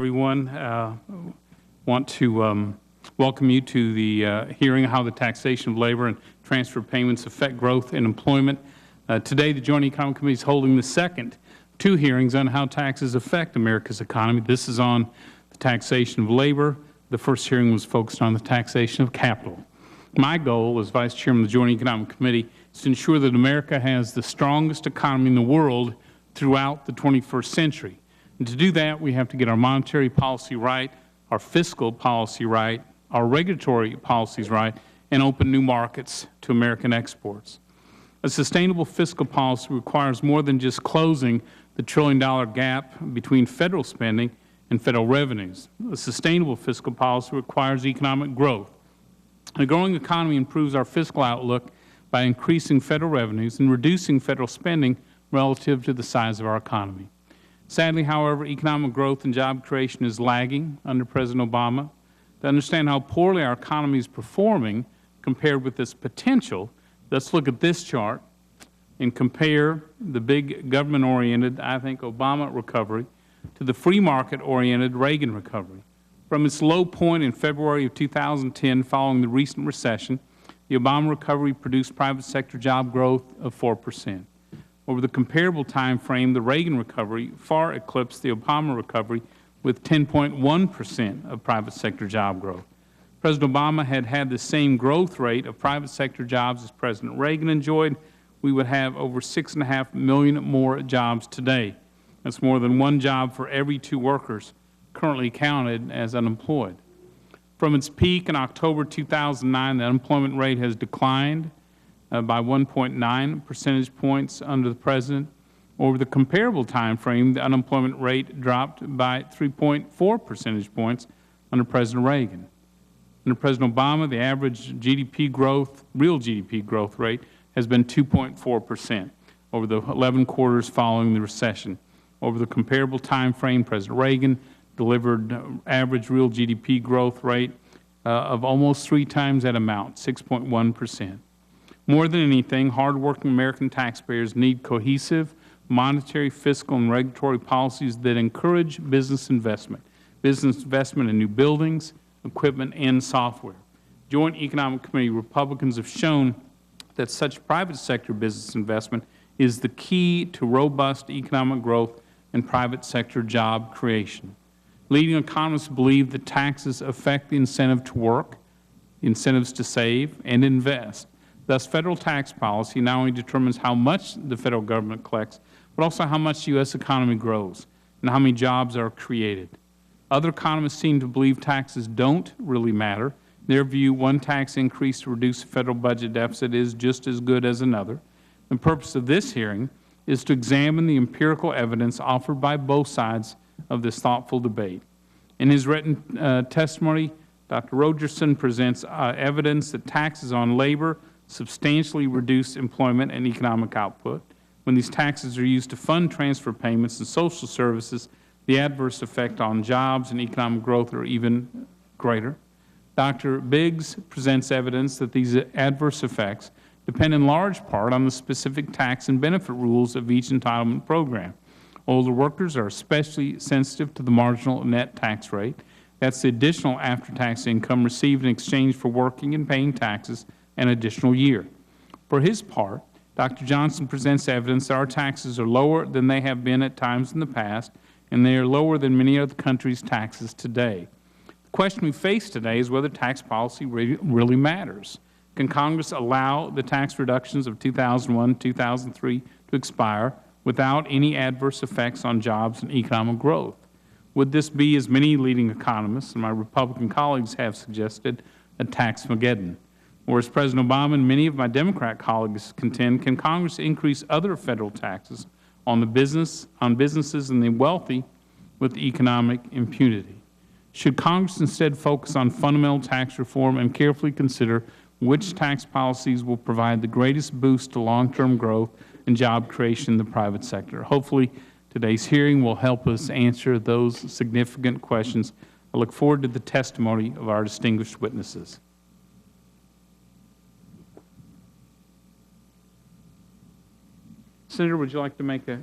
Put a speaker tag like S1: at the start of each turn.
S1: Everyone, want to welcome you to the hearing on how the taxation of labor and transfer payments affect growth and employment. Today, the Joint Economic Committee is holding the second two hearings on how taxes affect America's economy. This is on the taxation of labor. The first hearing was focused on the taxation of capital. My goal as Vice Chairman of the Joint Economic Committee is to ensure that America has the strongest economy in the world throughout the 21st century. And to do that, we have to get our monetary policy right, our fiscal policy right, our regulatory policies right, and open new markets to American exports. A sustainable fiscal policy requires more than just closing the trillion-dollar gap between Federal spending and Federal revenues. A sustainable fiscal policy requires economic growth. A growing economy improves our fiscal outlook by increasing Federal revenues and reducing Federal spending relative to the size of our economy. Sadly, however, economic growth and job creation is lagging under President Obama. To understand how poorly our economy is performing compared with its potential, let's look at this chart and compare the big government-oriented, I think, Obama recovery to the free market-oriented Reagan recovery. From its low point in February of 2010 following the recent recession, the Obama recovery produced private sector job growth of 4%. Over the comparable time frame, the Reagan recovery far eclipsed the Obama recovery with 10.1% of private sector job growth. President Obama had the same growth rate of private sector jobs as President Reagan enjoyed. We would have over 6.5 million more jobs today. That's more than one job for every two workers currently counted as unemployed. From its peak in October 2009, the unemployment rate has declined by 1.9 percentage points under the President. Over the comparable time frame, the unemployment rate dropped by 3.4 percentage points under President Reagan. Under President Obama, the average GDP growth, real GDP growth rate, has been 2.4% over the 11 quarters following the recession. Over the comparable time frame, President Reagan delivered average real GDP growth rate of almost 3 times that amount, 6.1%. More than anything, hardworking American taxpayers need cohesive monetary, fiscal, and regulatory policies that encourage business investment in new buildings, equipment, and software. Joint Economic Committee Republicans have shown that such private sector business investment is the key to robust economic growth and private sector job creation. Leading economists believe that taxes affect the incentive to work, incentives to save, and invest. Thus, Federal tax policy not only determines how much the Federal Government collects, but also how much the U.S. economy grows and how many jobs are created. Other economists seem to believe taxes don't really matter. In their view, one tax increase to reduce the Federal budget deficit is just as good as another. The purpose of this hearing is to examine the empirical evidence offered by both sides of this thoughtful debate. In his written testimony, Dr. Rogerson presents evidence that taxes on labor substantially reduce employment and economic output. When these taxes are used to fund transfer payments and social services, the adverse effect on jobs and economic growth are even greater. Dr. Biggs presents evidence that these adverse effects depend in large part on the specific tax and benefit rules of each entitlement program. Older workers are especially sensitive to the marginal net tax rate. That's the additional after-tax income received in exchange for working and paying taxes an additional year. For his part, Dr. Johnson presents evidence that our taxes are lower than they have been at times in the past, and they are lower than many other countries' taxes today. The question we face today is whether tax policy really matters. Can Congress allow the tax reductions of 2001, 2003 to expire without any adverse effects on jobs and economic growth? Would this be, as many leading economists and my Republican colleagues have suggested, a tax-mageddon? Or as President Obama and many of my Democrat colleagues contend, can Congress increase other Federal taxes on businesses and the wealthy with economic impunity? Should Congress instead focus on fundamental tax reform and carefully consider which tax policies will provide the greatest boost to long-term growth and job creation in the private sector? Hopefully, today's hearing will help us answer those significant questions. I look forward to the testimony of our distinguished witnesses. Senator, would you like to make a